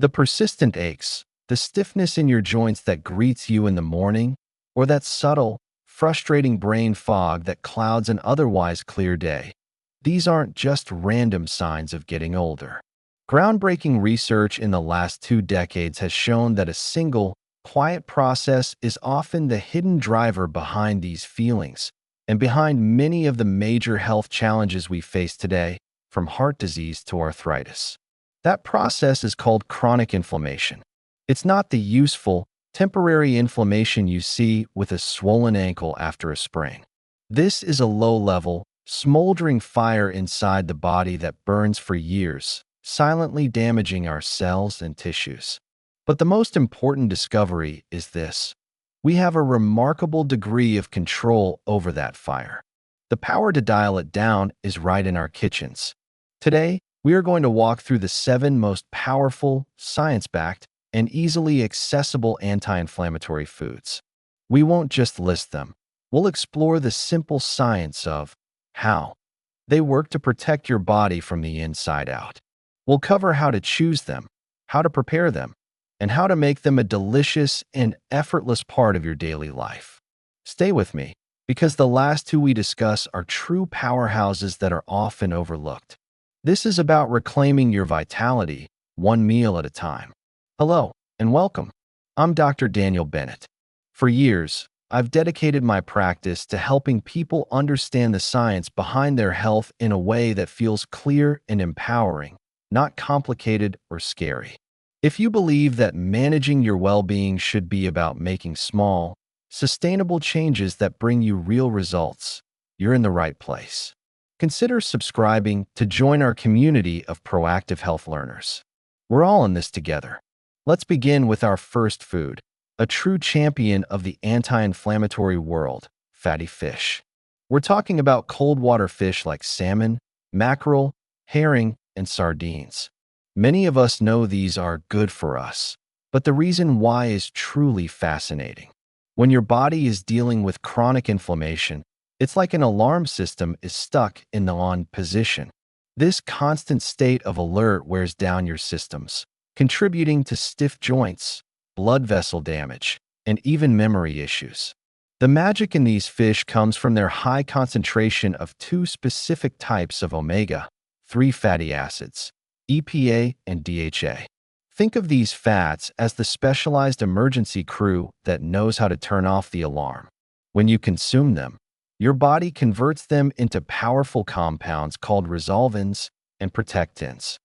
The persistent aches, the stiffness in your joints that greets you in the morning, or that subtle, frustrating brain fog that clouds an otherwise clear day. These aren't just random signs of getting older. Groundbreaking research in the last 2 decades has shown that a single, quiet process is often the hidden driver behind these feelings and behind many of the major health challenges we face today, from heart disease to arthritis. That process is called chronic inflammation. It's not the useful, temporary inflammation you see with a swollen ankle after a sprain. This is a low-level, smoldering fire inside the body that burns for years, silently damaging our cells and tissues. But the most important discovery is this: we have a remarkable degree of control over that fire. The power to dial it down is right in our kitchens. Today, we are going to walk through the 7 most powerful, science-backed, and easily accessible anti-inflammatory foods. We won't just list them. We'll explore the simple science of how they work to protect your body from the inside out. We'll cover how to choose them, how to prepare them, and how to make them a delicious and effortless part of your daily life. Stay with me, because the last 2 we discuss are true powerhouses that are often overlooked. This is about reclaiming your vitality, one meal at a time. Hello, and welcome. I'm Dr. Daniel Bennett. For years, I've dedicated my practice to helping people understand the science behind their health in a way that feels clear and empowering, not complicated or scary. If you believe that managing your well-being should be about making small, sustainable changes that bring you real results, you're in the right place. Consider subscribing to join our community of proactive health learners. We're all in this together. Let's begin with our first food, a true champion of the anti-inflammatory world, fatty fish. We're talking about cold water fish like salmon, mackerel, herring, and sardines. Many of us know these are good for us, but the reason why is truly fascinating. When your body is dealing with chronic inflammation, it's like an alarm system is stuck in the on position. This constant state of alert wears down your systems, contributing to stiff joints, blood vessel damage, and even memory issues. The magic in these fish comes from their high concentration of 2 specific types of omega-3 fatty acids, EPA and DHA. Think of these fats as the specialized emergency crew that knows how to turn off the alarm. When you consume them, your body converts them into powerful compounds called resolvins and protectins.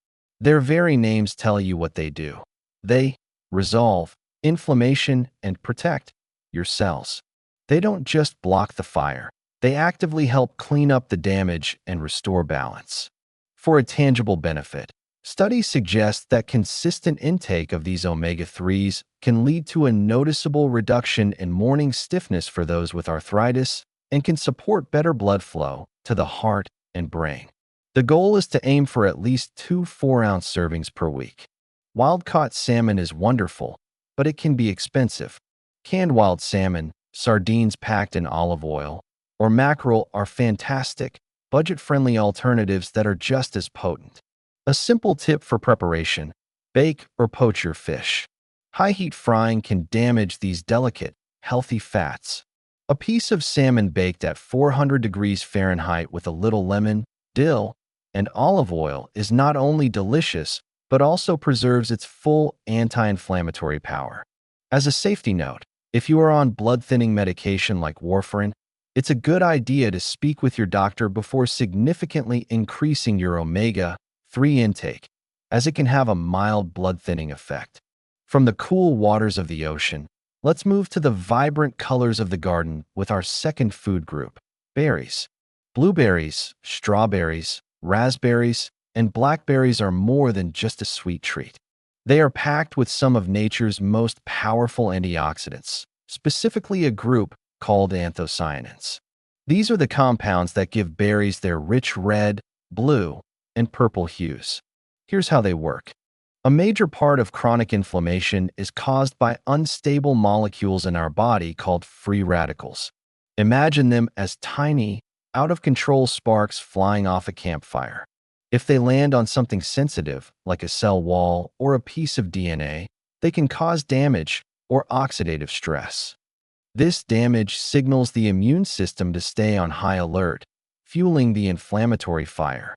Their very names tell you what they do. They resolve inflammation and protect your cells. They don't just block the fire. They actively help clean up the damage and restore balance. For a tangible benefit, studies suggest that consistent intake of these omega-3s can lead to a noticeable reduction in morning stiffness for those with arthritis and can support better blood flow to the heart and brain. The goal is to aim for at least 2 4-ounce servings per week. Wild-caught salmon is wonderful, but it can be expensive. Canned wild salmon, sardines packed in olive oil, or mackerel are fantastic, budget-friendly alternatives that are just as potent. A simple tip for preparation: bake or poach your fish. High-heat frying can damage these delicate, healthy fats. A piece of salmon baked at 400 degrees Fahrenheit with a little lemon, dill, and olive oil is not only delicious, but also preserves its full anti-inflammatory power. As a safety note, if you are on blood-thinning medication like warfarin, it's a good idea to speak with your doctor before significantly increasing your omega-3 intake, as it can have a mild blood-thinning effect. From the cool waters of the ocean, let's move to the vibrant colors of the garden with our second food group, berries. Blueberries, strawberries, raspberries, and blackberries are more than just a sweet treat. They are packed with some of nature's most powerful antioxidants, specifically a group called anthocyanins. These are the compounds that give berries their rich red, blue, and purple hues. Here's how they work. A major part of chronic inflammation is caused by unstable molecules in our body called free radicals. Imagine them as tiny, out-of-control sparks flying off a campfire. If they land on something sensitive, like a cell wall or a piece of DNA, they can cause damage or oxidative stress. This damage signals the immune system to stay on high alert, fueling the inflammatory fire.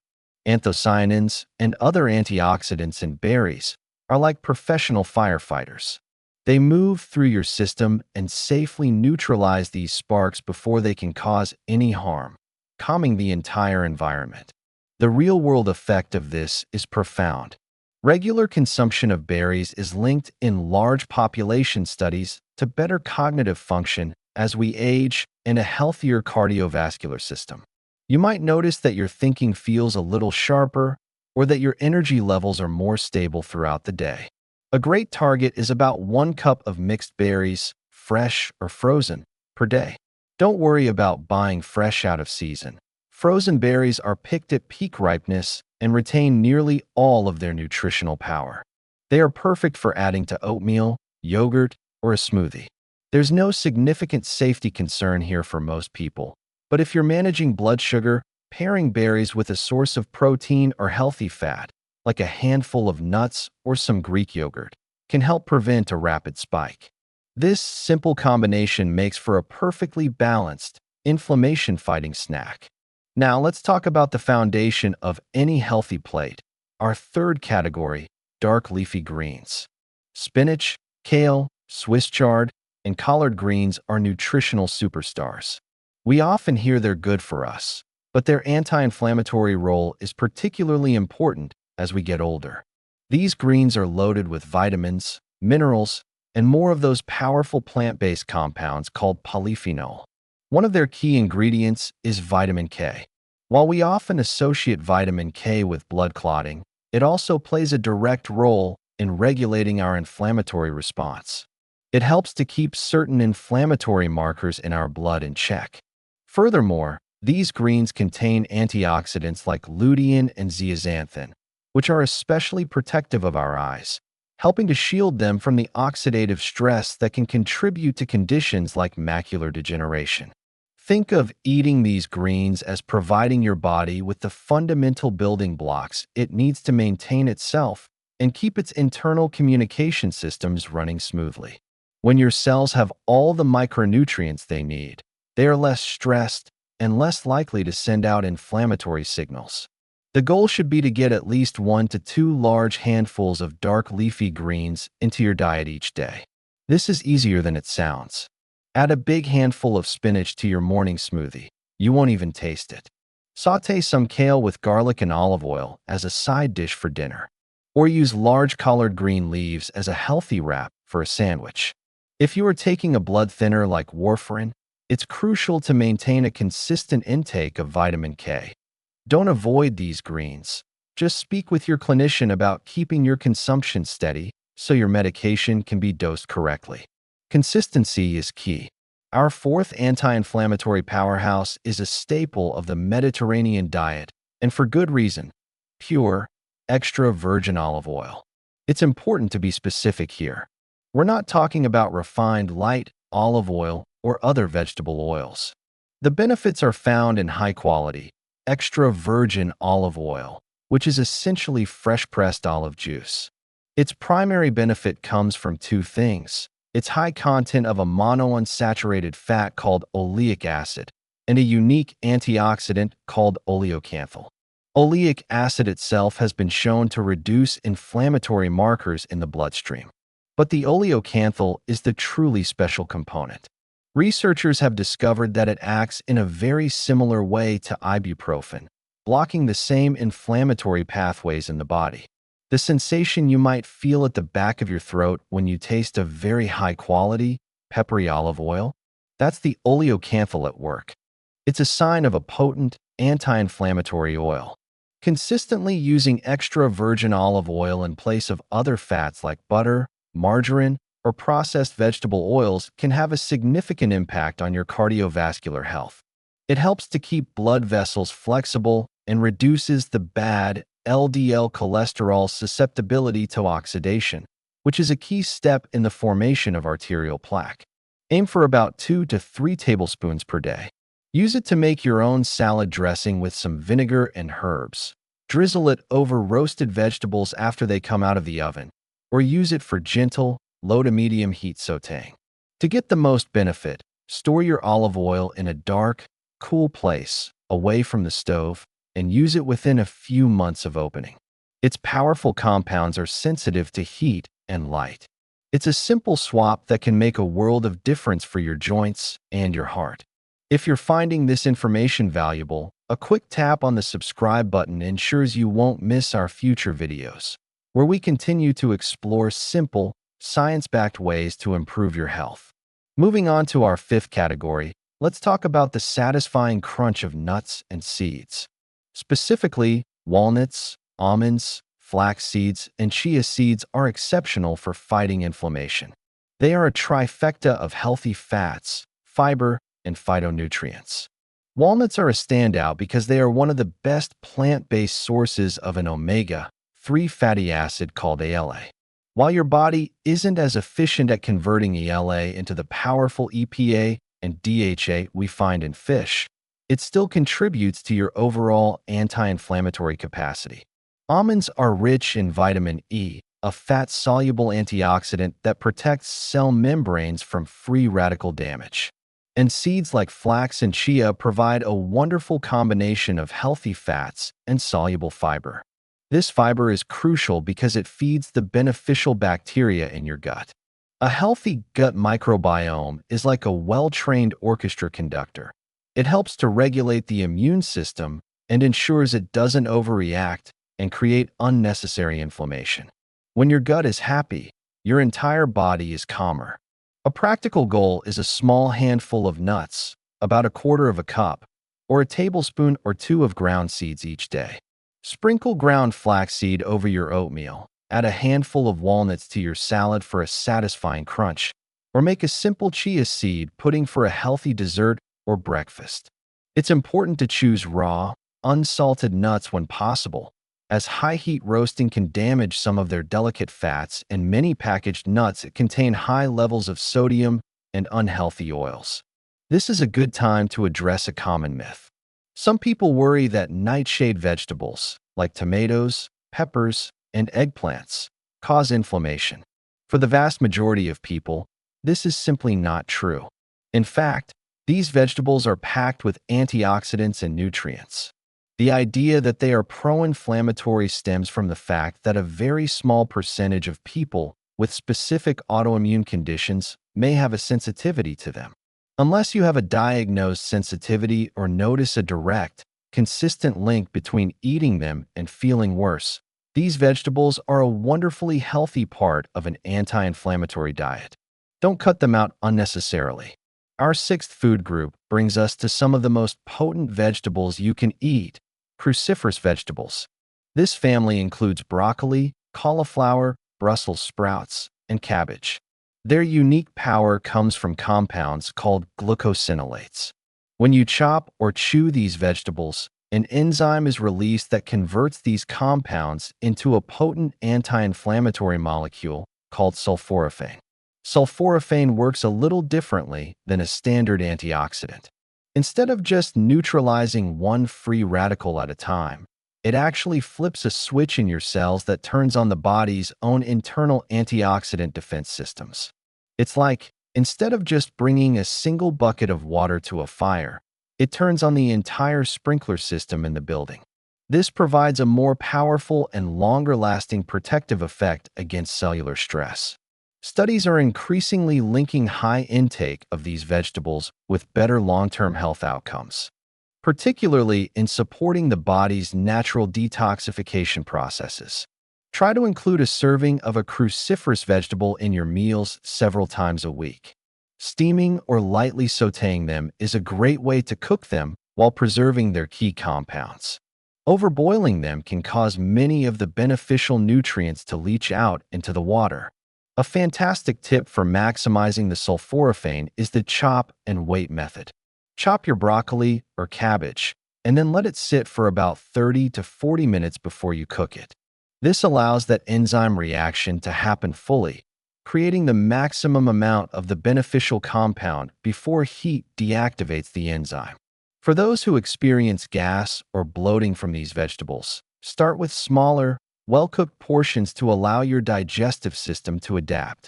Anthocyanins and other antioxidants in berries are like professional firefighters. They move through your system and safely neutralize these sparks before they can cause any harm, calming the entire environment. The real-world effect of this is profound. Regular consumption of berries is linked in large population studies to better cognitive function as we age and a healthier cardiovascular system. You might notice that your thinking feels a little sharper or that your energy levels are more stable throughout the day. A great target is about 1 cup of mixed berries, fresh or frozen, per day. Don't worry about buying fresh out of season. Frozen berries are picked at peak ripeness and retain nearly all of their nutritional power. They are perfect for adding to oatmeal, yogurt, or a smoothie. There's no significant safety concern here for most people, but if you're managing blood sugar, pairing berries with a source of protein or healthy fat, like a handful of nuts or some Greek yogurt, can help prevent a rapid spike. This simple combination makes for a perfectly balanced, inflammation-fighting snack. Now let's talk about the foundation of any healthy plate. Our third category, dark leafy greens. Spinach, kale, Swiss chard, and collard greens are nutritional superstars. We often hear they're good for us, but their anti-inflammatory role is particularly important as we get older. These greens are loaded with vitamins, minerals, and more of those powerful plant-based compounds called polyphenol. One of their key ingredients is vitamin K. While we often associate vitamin K with blood clotting, it also plays a direct role in regulating our inflammatory response. It helps to keep certain inflammatory markers in our blood in check. Furthermore, these greens contain antioxidants like lutein and zeaxanthin, which are especially protective of our eyes, helping to shield them from the oxidative stress that can contribute to conditions like macular degeneration. Think of eating these greens as providing your body with the fundamental building blocks it needs to maintain itself and keep its internal communication systems running smoothly. When your cells have all the micronutrients they need, they are less stressed and less likely to send out inflammatory signals. The goal should be to get at least 1 to 2 large handfuls of dark leafy greens into your diet each day. This is easier than it sounds. Add a big handful of spinach to your morning smoothie. You won't even taste it. Sauté some kale with garlic and olive oil as a side dish for dinner. Or use large collard green leaves as a healthy wrap for a sandwich. If you are taking a blood thinner like warfarin, it's crucial to maintain a consistent intake of vitamin K. Don't avoid these greens. Just speak with your clinician about keeping your consumption steady so your medication can be dosed correctly. Consistency is key. Our fourth anti-inflammatory powerhouse is a staple of the Mediterranean diet, and for good reason: pure, extra virgin olive oil. It's important to be specific here. We're not talking about refined light olive oil or other vegetable oils. The benefits are found in high-quality, extra virgin olive oil, which is essentially fresh-pressed olive juice. Its primary benefit comes from 2 things: its high content of a monounsaturated fat called oleic acid and a unique antioxidant called oleocanthal. Oleic acid itself has been shown to reduce inflammatory markers in the bloodstream. But the oleocanthal is the truly special component. Researchers have discovered that it acts in a very similar way to ibuprofen, blocking the same inflammatory pathways in the body. The sensation you might feel at the back of your throat when you taste a very high-quality, peppery olive oil, that's the oleocanthal at work. It's a sign of a potent, anti-inflammatory oil. Consistently using extra virgin olive oil in place of other fats like butter, margarine, or processed vegetable oils can have a significant impact on your cardiovascular health. It helps to keep blood vessels flexible and reduces the bad LDL cholesterol susceptibility to oxidation, which is a key step in the formation of arterial plaque. Aim for about 2 to 3 tablespoons per day. Use it to make your own salad dressing with some vinegar and herbs. Drizzle it over roasted vegetables after they come out of the oven, or use it for gentle, low to medium heat sautéing. To get the most benefit, store your olive oil in a dark, cool place, away from the stove, and use it within a few months of opening. Its powerful compounds are sensitive to heat and light. It's a simple swap that can make a world of difference for your joints and your heart. If you're finding this information valuable, a quick tap on the subscribe button ensures you won't miss our future videos, where we continue to explore simple, science-backed ways to improve your health. Moving on to our fifth category, let's talk about the satisfying crunch of nuts and seeds. Specifically, walnuts, almonds, flax seeds, and chia seeds are exceptional for fighting inflammation. They are a trifecta of healthy fats, fiber, and phytonutrients. Walnuts are a standout because they are one of the best plant-based sources of an omega-3 fatty acid called ALA. While your body isn't as efficient at converting ALA into the powerful EPA and DHA we find in fish, it still contributes to your overall anti-inflammatory capacity. Almonds are rich in vitamin E, a fat-soluble antioxidant that protects cell membranes from free radical damage. And seeds like flax and chia provide a wonderful combination of healthy fats and soluble fiber. This fiber is crucial because it feeds the beneficial bacteria in your gut. A healthy gut microbiome is like a well-trained orchestra conductor. It helps to regulate the immune system and ensures it doesn't overreact and create unnecessary inflammation. When your gut is happy, your entire body is calmer. A practical goal is a small handful of nuts, about a quarter of a cup, or a tablespoon or two of ground seeds each day. Sprinkle ground flaxseed over your oatmeal, add a handful of walnuts to your salad for a satisfying crunch, or make a simple chia seed pudding for a healthy dessert or breakfast. It's important to choose raw, unsalted nuts when possible, as high-heat roasting can damage some of their delicate fats, and many packaged nuts contain high levels of sodium and unhealthy oils. This is a good time to address a common myth. Some people worry that nightshade vegetables, like tomatoes, peppers, and eggplants, cause inflammation. For the vast majority of people, this is simply not true. In fact, these vegetables are packed with antioxidants and nutrients. The idea that they are pro-inflammatory stems from the fact that a very small percentage of people with specific autoimmune conditions may have a sensitivity to them. Unless you have a diagnosed sensitivity or notice a direct, consistent link between eating them and feeling worse, these vegetables are a wonderfully healthy part of an anti-inflammatory diet. Don't cut them out unnecessarily. Our sixth food group brings us to some of the most potent vegetables you can eat: cruciferous vegetables. This family includes broccoli, cauliflower, Brussels sprouts, and cabbage. Their unique power comes from compounds called glucosinolates. When you chop or chew these vegetables, an enzyme is released that converts these compounds into a potent anti-inflammatory molecule called sulforaphane. Sulforaphane works a little differently than a standard antioxidant. Instead of just neutralizing one free radical at a time, it actually flips a switch in your cells that turns on the body's own internal antioxidant defense systems. It's like, instead of just bringing a single bucket of water to a fire, it turns on the entire sprinkler system in the building. This provides a more powerful and longer-lasting protective effect against cellular stress. Studies are increasingly linking high intake of these vegetables with better long-term health outcomes, particularly in supporting the body's natural detoxification processes. Try to include a serving of a cruciferous vegetable in your meals several times a week. Steaming or lightly sautéing them is a great way to cook them while preserving their key compounds. Overboiling them can cause many of the beneficial nutrients to leach out into the water. A fantastic tip for maximizing the sulforaphane is the chop and wait method. Chop your broccoli or cabbage, and then let it sit for about 30 to 40 minutes before you cook it. This allows that enzyme reaction to happen fully, creating the maximum amount of the beneficial compound before heat deactivates the enzyme. For those who experience gas or bloating from these vegetables, Start with smaller, well-cooked portions to allow your digestive system to adapt.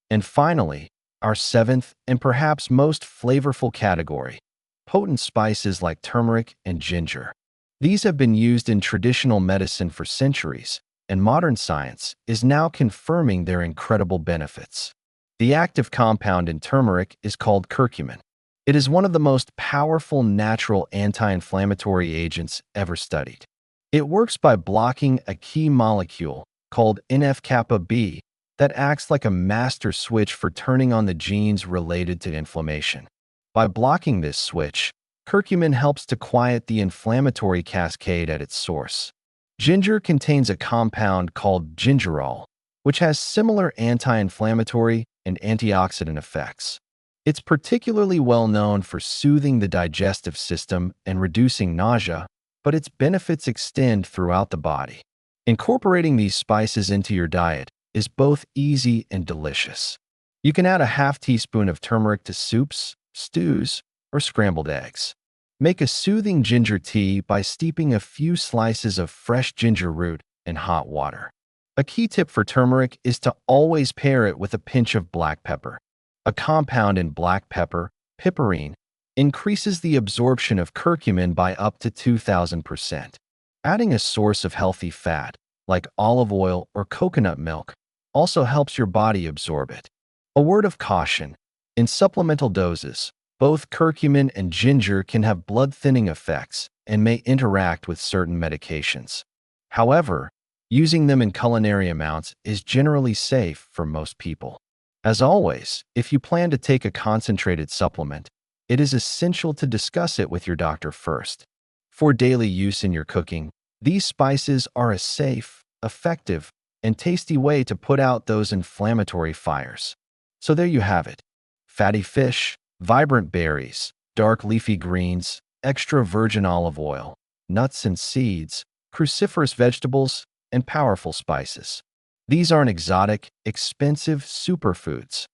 And finally, our seventh and perhaps most flavorful category, potent spices like turmeric and ginger. These have been used in traditional medicine for centuries, and modern science is now confirming their incredible benefits. The active compound in turmeric is called curcumin. It is one of the most powerful natural anti-inflammatory agents ever studied. It works by blocking a key molecule called NF-kappa B that acts like a master switch for turning on the genes related to inflammation. By blocking this switch, curcumin helps to quiet the inflammatory cascade at its source. Ginger contains a compound called gingerol, which has similar anti-inflammatory and antioxidant effects. It's particularly well known for soothing the digestive system and reducing nausea, but its benefits extend throughout the body. Incorporating these spices into your diet is both easy and delicious. You can add a half teaspoon of turmeric to soups, stews, or scrambled eggs. Make a soothing ginger tea by steeping a few slices of fresh ginger root in hot water. A key tip for turmeric is to always pair it with a pinch of black pepper. A compound in black pepper, piperine, increases the absorption of curcumin by up to 2,000%. Adding a source of healthy fat, like olive oil or coconut milk, also helps your body absorb it. A word of caution: in supplemental doses, both curcumin and ginger can have blood-thinning effects and may interact with certain medications. However, using them in culinary amounts is generally safe for most people. As always, if you plan to take a concentrated supplement, it is essential to discuss it with your doctor first. For daily use in your cooking, these spices are a safe, effective, and tasty way to put out those inflammatory fires. So there you have it: fatty fish, vibrant berries, dark leafy greens, extra virgin olive oil, nuts and seeds, cruciferous vegetables, and powerful spices. These aren't exotic, expensive superfoods.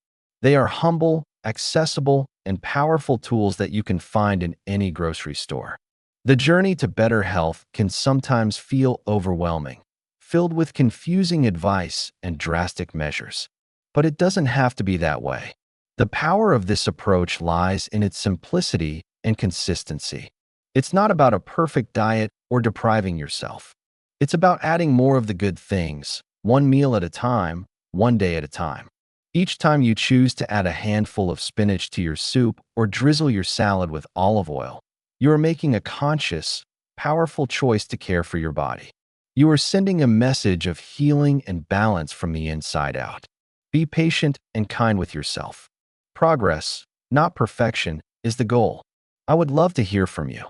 They are humble, accessible, and powerful tools that you can find in any grocery store. The journey to better health can sometimes feel overwhelming, filled with confusing advice and drastic measures. But it doesn't have to be that way. The power of this approach lies in its simplicity and consistency. It's not about a perfect diet or depriving yourself. It's about adding more of the good things, one meal at a time, one day at a time. Each time you choose to add a handful of spinach to your soup or drizzle your salad with olive oil, you are making a conscious, powerful choice to care for your body. You are sending a message of healing and balance from the inside out. Be patient and kind with yourself. Progress, not perfection, is the goal. I would love to hear from you.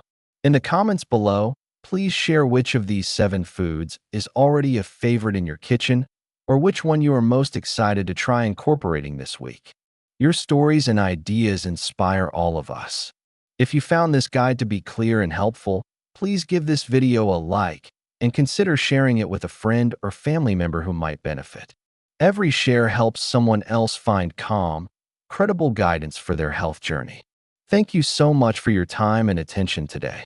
In the comments below, please share which of these 7 foods is already a favorite in your kitchen, or which one you are most excited to try incorporating this week. Your stories and ideas inspire all of us. If you found this guide to be clear and helpful, please give this video a like and consider sharing it with a friend or family member who might benefit. Every share helps someone else find calm, credible guidance for their health journey. Thank you so much for your time and attention today.